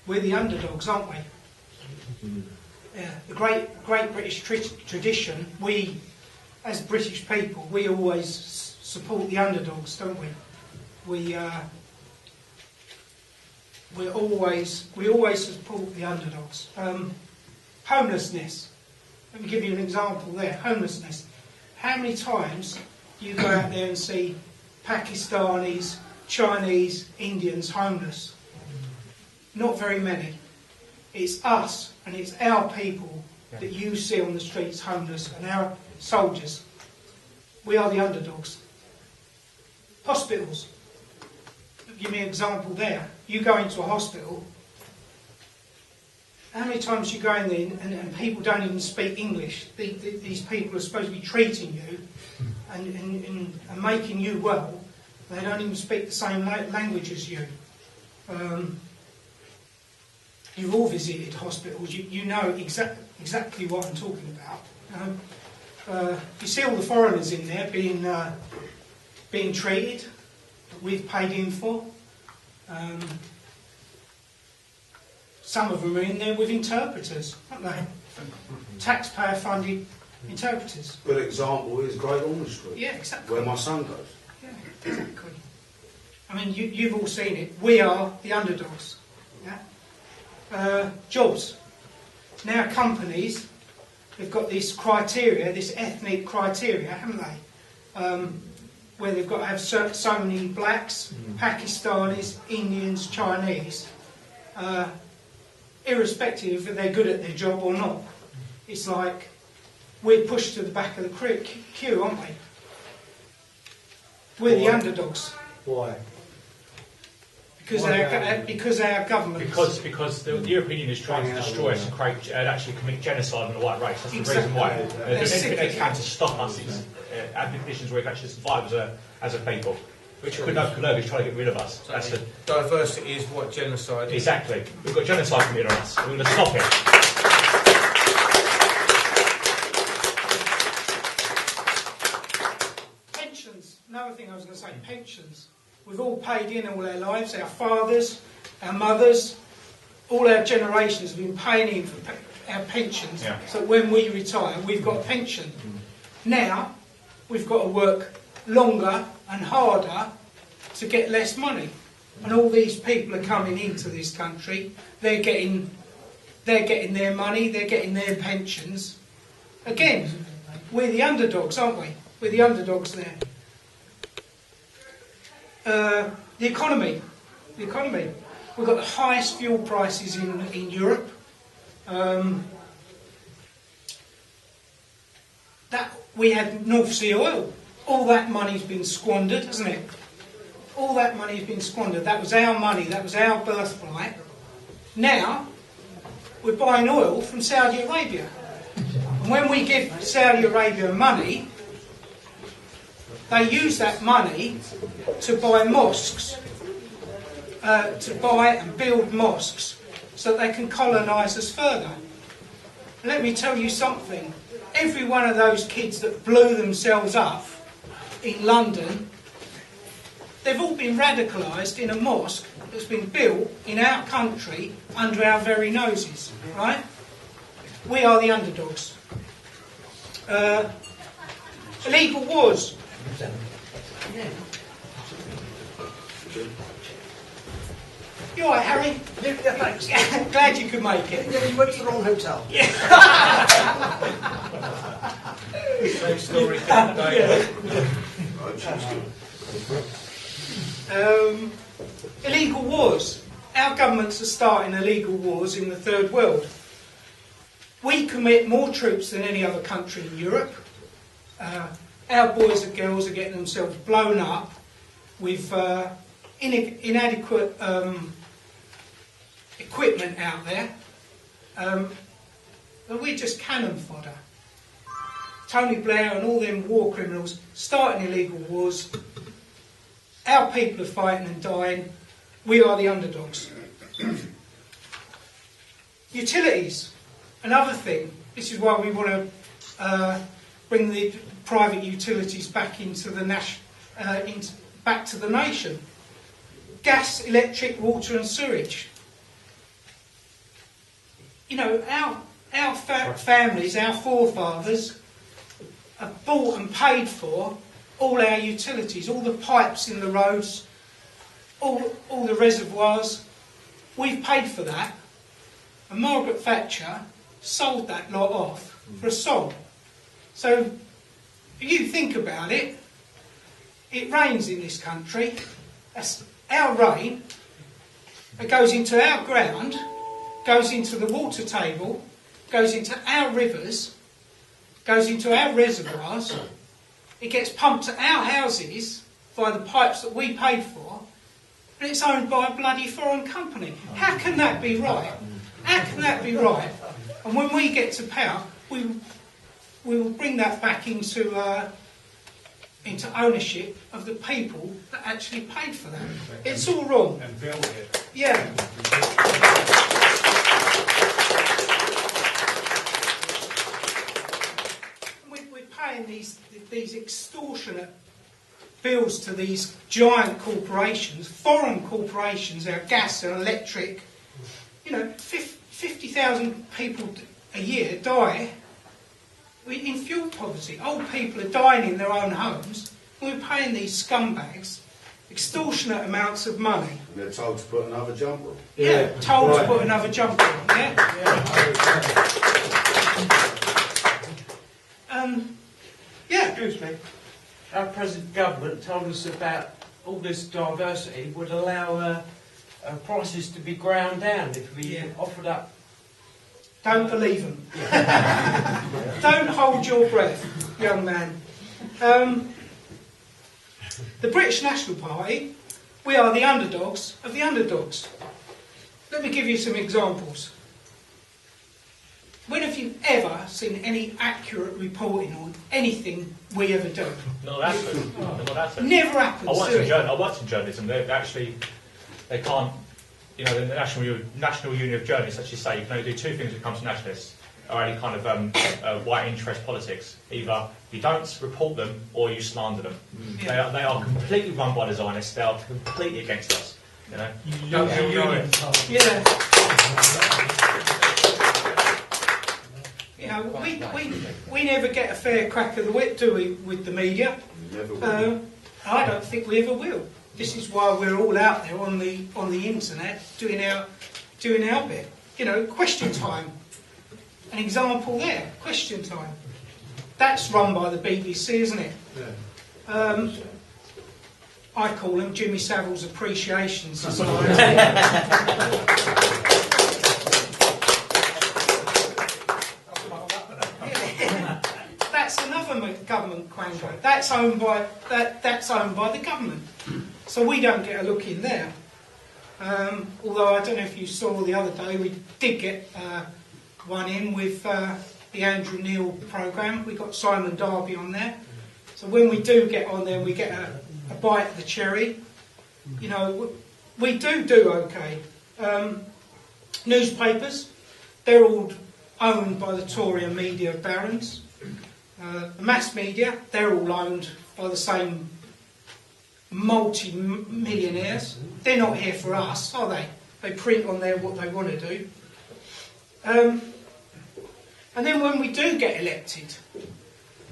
We're the underdogs, aren't we? Yeah, the great British tradition, we, as British people, we always support the underdogs, don't we? We always support the underdogs. Homelessness. Let me give you an example there. Homelessness. How many times do you go out there and see Pakistanis, Chinese, Indians homeless? Not very many. It's us and it's our people that you see on the streets homeless, and our soldiers. We are the underdogs. Hospitals. Give me an example there. You go into a hospital, how many times you go in there and people don't even speak English? These people are supposed to be treating you and making you well. They don't even speak the same language as you. You've all visited hospitals. You know exactly what I'm talking about. You see all the foreigners in there being treated that we've paid in for. Some of them are in there with interpreters, aren't they? Taxpayer-funded interpreters. Good example is Great Ormond Street. Yeah, exactly. Where my son goes. Yeah, exactly. I mean, you've all seen it. We are the underdogs. Yeah. Jobs. Now companies, they've got this criteria, this ethnic criteria, haven't they? Where they've got to have so many blacks, Pakistanis, Indians, Chinese, irrespective if they're good at their job or not. It's like we're pushed to the back of the queue, aren't we? We're the underdogs. Why? Because our government. Because the European Union is trying to destroy us and create and actually commit genocide on the white race. That's the reason why. They're doing anything they can to stop us. It's conditions where we can actually survive as a people. Which Kurnovic is trying to get rid of us. So that's diversity is what genocide is. Exactly. We've got genocide committed on us. We're going to stop it. Pensions. Another thing I was going to say, pensions. We've all paid in all our lives, our fathers, our mothers, all our generations have been paying in for our pensions, so when we retire, we've got a pension. Now, we've got to work longer and harder to get less money. And all these people are coming into this country, they're getting their money, they're getting their pensions. Again, we're the underdogs, aren't we? We're the underdogs there. The economy. We've got the highest fuel prices in Europe. That we had North Sea oil. All that money's been squandered, hasn't it? All that money's been squandered. That was our money. That was our birthright. Now we're buying oil from Saudi Arabia, and when we give Saudi Arabia money, they use that money to buy mosques, to buy and build mosques so that they can colonise us further. Let me tell you something. Every one of those kids that blew themselves up in London, they've all been radicalised in a mosque that's been built in our country under our very noses, right? We are the underdogs. Illegal wars. You all right, Harry? Yeah, thanks. Glad you could make it. Yeah, you went to the wrong hotel. Yeah. Same story. Illegal wars. Our governments are starting illegal wars in the third world. We commit more troops than any other country in Europe. Our boys and girls are getting themselves blown up with inadequate equipment out there. And we're just cannon fodder. Tony Blair and all them war criminals starting illegal wars. Our people are fighting and dying. We are the underdogs. Utilities. Another thing. This is why we want to bring the private utilities back into the back to the nation. Gas, electric, water and sewage. you know, our families, our forefathers, have bought and paid for all our utilities, all the pipes in the roads, all the reservoirs. We've paid for that, and Margaret Thatcher sold that lot off for a song. So, if you think about it, it rains in this country. That's our rain. It goes into our ground, goes into the water table, goes into our rivers, goes into our reservoirs. It gets pumped to our houses via the pipes that we paid for, and it's owned by a bloody foreign company. How can that be right? How can that be right? And when we get to power, we will bring that back into ownership of the people that actually paid for that. It's all wrong. And built it. Yeah. We're paying these extortionate bills to these giant corporations, foreign corporations, our gas and electric. You know, 50,000 people a year die in fuel poverty. Old people are dying in their own homes. We're paying these scumbags extortionate amounts of money. And they're told to put another jumper on. Yeah, told to put another jumper on. Yeah. Excuse me. Our present government told us about all this diversity would allow prices to be ground down if we offered up. Don't believe them. Don't hold your breath, young man. The British National Party, we are the underdogs of the underdogs. Let me give you some examples. When have you ever seen any accurate reporting on anything we ever do? Not happened. Not happened. Never happens. I worked in journalism. They can't. You know, the National Union of Journalists actually say you can only do two things when it comes to nationalists, or any kind of white interest politics. Either you don't report them or you slander them. Yeah. They are completely run by the Zionists. They are completely against us. You know. Yeah. You know, we never get a fair crack of the whip, do we, with the media? Never will. I don't think we ever will. This is why we're all out there on the internet doing our bit. You know, Question Time. An example there. Question Time. That's run by the BBC, isn't it? Yeah. I call them Jimmy Savile's Appreciation Society. That's another government quango. That's owned by the government. So we don't get a look in there. Although I don't know if you saw the other day, we did get one in with the Andrew Neil programme. We got Simon Darby on there. So when we do get on there, we get a bite of the cherry. You know, we do okay. Newspapers, they're all owned by the Tory and media barons. The mass media, they're all owned by the same multi-millionaires. They're not here for us, are they? They print on there what they want to do. And then when we do get elected,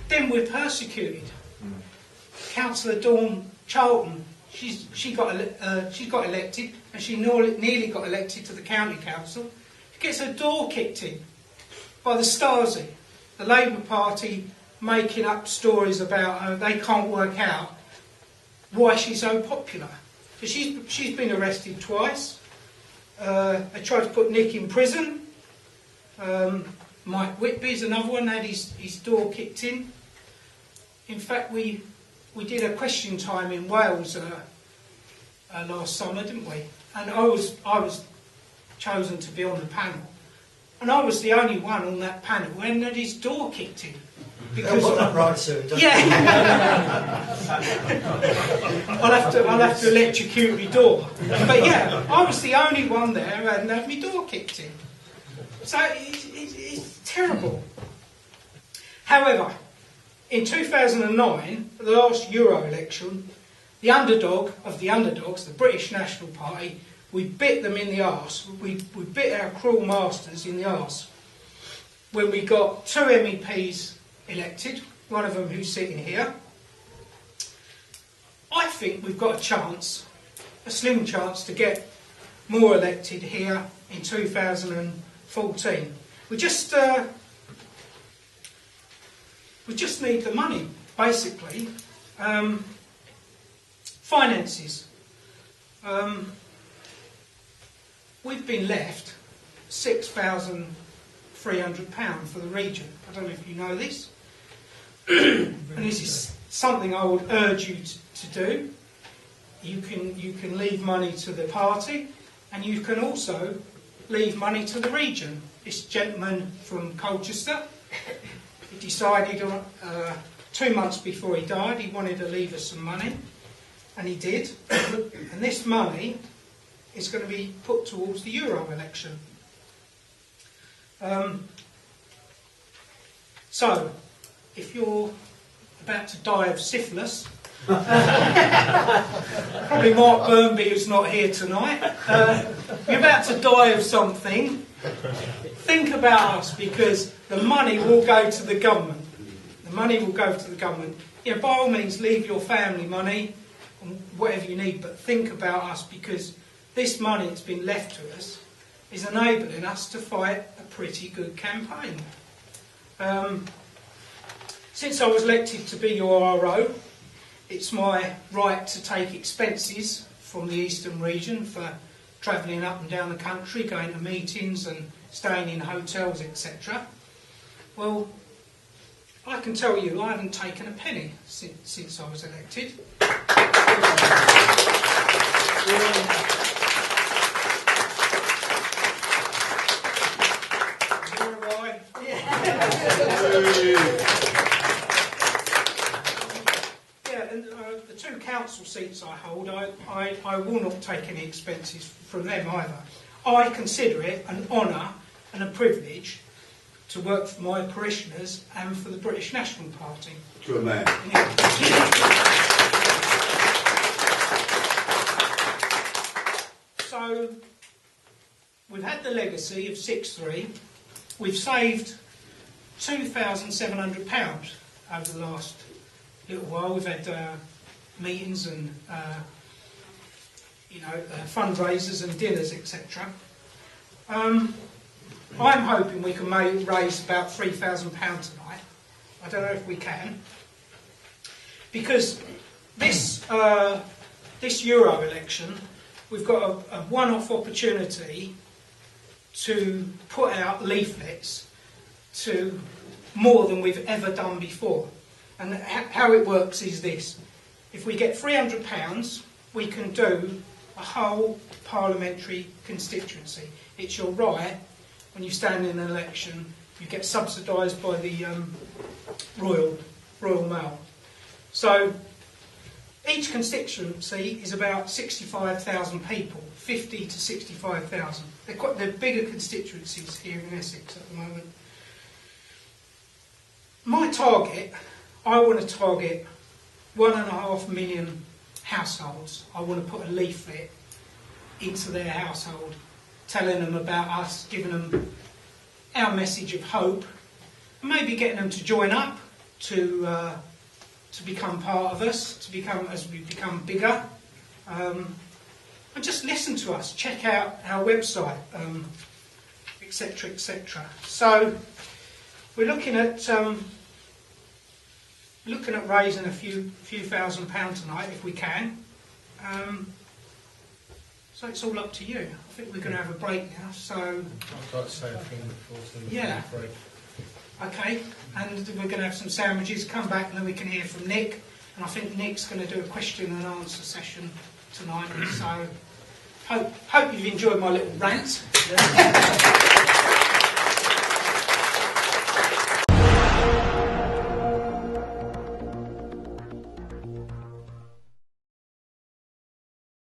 then we're persecuted. Councillor Dawn Charlton, she got elected, and she nearly got elected to the county council. She gets her door kicked in by the Stasi, the Labour Party, making up stories about her. They can't work out why she's so popular. Because she's been arrested twice. They tried to put Nick in prison. Mike Whitby's another one, had his door kicked in. In fact, we did a Question Time in Wales last summer, didn't we? And I was chosen to be on the panel. And I was the only one on that panel who hadn't had his door kicked in. Because got that right soon, don't yeah. I'll have to electrocute my door. But yeah, I was the only one there who hadn't had my door kicked in. So it's terrible. However, in 2009, the last Euro election, the underdog of the underdogs, the British National Party, we bit them in the arse. We bit our cruel masters in the arse when we got 2 MEPs elected, one of them who's sitting here. I think we've got a chance, a slim chance, to get more elected here in 2014. We just need the money, basically. Finances. We've been left £6,300 for the region. I don't know if you know this. And this is something I would urge you to do. You can leave money to the party, and you can also leave money to the region. This gentleman from Colchester, he decided 2 months before he died he wanted to leave us some money, and he did. And this money is going to be put towards the Euro election. So, if you're about to die of syphilis, probably Mark Burnby, who's not here tonight, you're about to die of something, think about us, because the money will go to the government. The money will go to the government. You know, by all means, leave your family money and whatever you need, but think about us, because this money that's been left to us is enabling us to fight a pretty good campaign. Since I was elected to be your RO, it's my right to take expenses from the Eastern region for travelling up and down the country, going to meetings and staying in hotels, etc. Well, I can tell you I haven't taken a penny since I was elected. The 2 council seats I hold, I will not take any expenses from them either. I consider it an honour and a privilege to work for my parishioners and for the British National Party. To a man. So, we've had the legacy of 6-3. We've saved £2,700 over the last little while. We've had meetings and fundraisers and dinners, etc. I'm hoping we can raise about £3,000 tonight. I don't know if we can, because this Euro election, we've got a one-off opportunity to put out leaflets to more than we've ever done before. And how it works is this: if we get £300, we can do a whole parliamentary constituency. It's your right. When you stand in an election, you get subsidised by the Royal Mail. So each constituency is about 65,000 people, 50 to 65,000. They're bigger constituencies here in Essex at the moment. My target, I want to target 1.5 million households. I want to put a leaflet into their household, telling them about us, giving them our message of hope, and maybe getting them to join up, to become part of us, as we become bigger, and just listen to us, check out our website, etc., etc. So we're looking at raising a few £1,000 tonight if we can. So it's all up to you. I think we're going to have a break now. So I'd like to say a thing before the break. Okay, and we're going to have some sandwiches, come back, and then we can hear from Nick. And I think Nick's going to do a question and answer session tonight. So hope you've enjoyed my little rant.